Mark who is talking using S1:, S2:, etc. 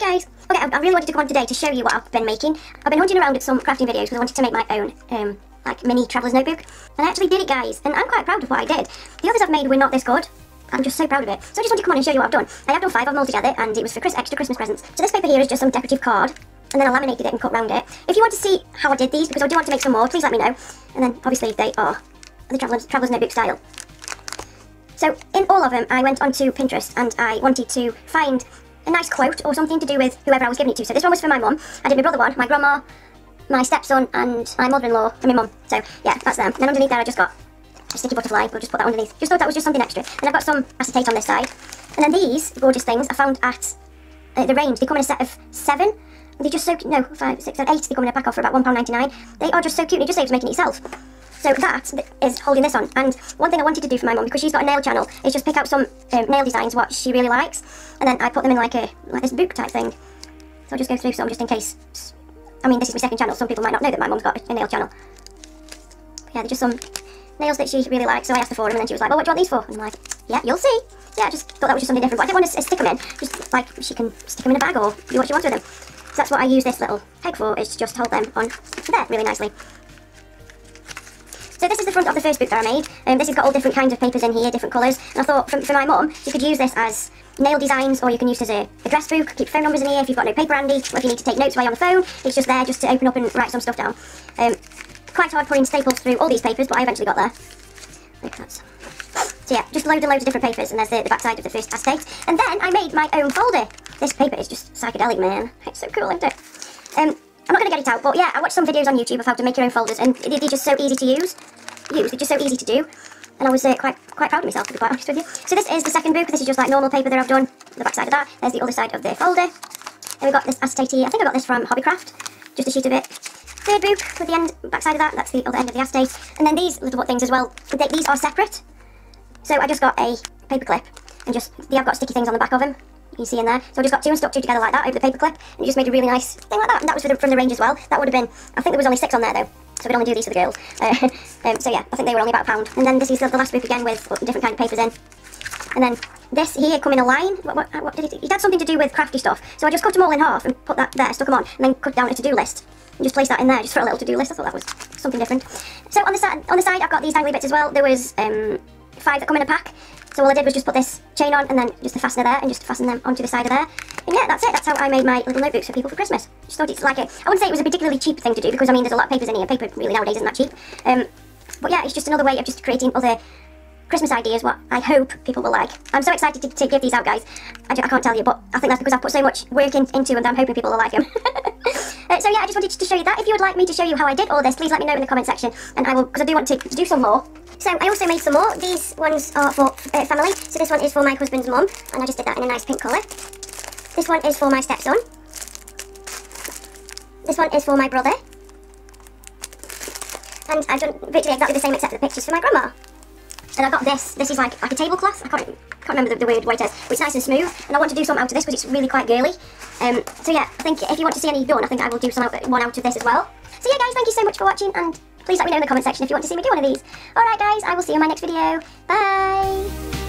S1: guys! Okay, I really wanted to come on today to show you what I've been making. I've been hunting around at some crafting videos because I wanted to make my own, like, mini traveller's notebook. And I actually did it, guys, and I'm quite proud of what I did. The others I've made were not this good. I'm just so proud of it. So I just wanted to come on and show you what I've done. I have done 5 of them all together, and it was for extra Christmas presents. So this paper here is just some decorative card, and then I laminated it and cut round it. If you want to see how I did these, because I do want to make some more, please let me know. And then, obviously, they are the traveller's notebook style. So, in all of them, I went onto Pinterest, and I wanted to find a nice quote or something to do with whoever I was giving it to. So this one was for my mum, I did my brother one, my grandma, my stepson, and my mother-in-law, and my mum. So, yeah, that's them. And then underneath there I just got a sticky butterfly. We'll just put that underneath. Just thought that was just something extra. And I've got some acetate on this side. And then these gorgeous things I found at the range. They come in a set of 7. They're just so cute. No, 5, 6, 7, 8. They come in a pack of for about £1.99. They are just so cute, and it just saves making it yourself. So that is holding this on. And one thing I wanted to do for my mum, because she's got a nail channel, is just pick out some nail designs, what she really likes. And then I put them in like this book type thing. So I'll just go through some just in case. I mean, this is my second channel. Some people might not know that my mum's got a nail channel. But yeah, they're just some nails that she really likes. So I asked her for them, and then she was like, well, what do you want these for? And I'm like, yeah, you'll see. So yeah, I just thought that was just something different. But I didn't want to stick them in. Just like she can stick them in a bag or do what she wants with them. So that's what I use this little peg for, is to just hold them on there really nicely. So this is the front of the first book that I made. This has got all different kinds of papers in here, different colours. And I thought, for my mum, you could use this as nail designs, or you can use it as a address book, keep phone numbers in here if you've got no paper handy, or if you need to take notes while you're on the phone. It's just there just to open up and write some stuff down. Quite hard putting staples through all these papers, but I eventually got there. Like that. So yeah, just loads and loads of different papers, and there's the back side of the first acetate. And then I made my own folder. This paper is just psychedelic, man. It's so cool, isn't it? I'm not going to get it out, but yeah, I watched some videos on YouTube of how to make your own folders, and they're just so easy to use. They're just so easy to do, and I was quite proud of myself, to be quite honest with you. So this is the second book. This is just like normal paper that I've done. The back side of that. There's the other side of the folder. Then we've got this acetate here. I think I got this from Hobbycraft. Just a sheet of it. Third book with the end back side of that. That's the other end of the acetate. And then these little things as well. These are separate. So I just got a paper clip, and they have got sticky things on the back of them. You can see in there. So I just got 2 and stuck 2 together like that over the paper clip, and it just made a really nice thing like that. And that was from the range as well. That would have been, I think there was only 6 on there though. So we'd only do these for the girls. So yeah, I think they were only about £1. And then this is the last book again with different kind of papers in. And then this here come in a line. What did it had something to do with crafty stuff. So I just cut them all in half and put that there, stuck them on, and then cut down a to-do list. And just place that in there, just for a little to-do list. I thought that was something different. So on the side I've got these dangly bits as well. There was 5 that come in a pack. So all I did was just put this chain on, and then just the fastener there, and just fasten them onto the side of there. And yeah, that's it. That's how I made my little notebooks for people for Christmas. Just thought it's like I wouldn't say it was a particularly cheap thing to do, because I mean there's a lot of papers in here. Paper really nowadays isn't that cheap. But yeah, it's just another way of just creating other Christmas ideas, what I hope people will like. I'm so excited to give these out, guys. I can't tell you, but I think that's because I've put so much work into them that I'm hoping people will like them. So yeah, I just wanted to show you that. If you would like me to show you how I did all this, please let me know in the comment section, and I will, because I do want to do some more. So I also made some more. These ones are for family. So this one is for my husband's mum, and I just did that in a nice pink colour. This one is for my stepson. This one is for my brother. And I've done virtually exactly the same except the pictures for my grandma. And I've got this. This is like a tablecloth. I can't remember the word what it is, but it's nice and smooth. And I want to do something out of this because it's really quite girly. So yeah, I think if you want to see any done, I think I will do one out of this as well. So yeah, guys, thank you so much for watching, and please let me know in the comment section if you want to see me do one of these. Alright guys, I will see you in my next video. Bye!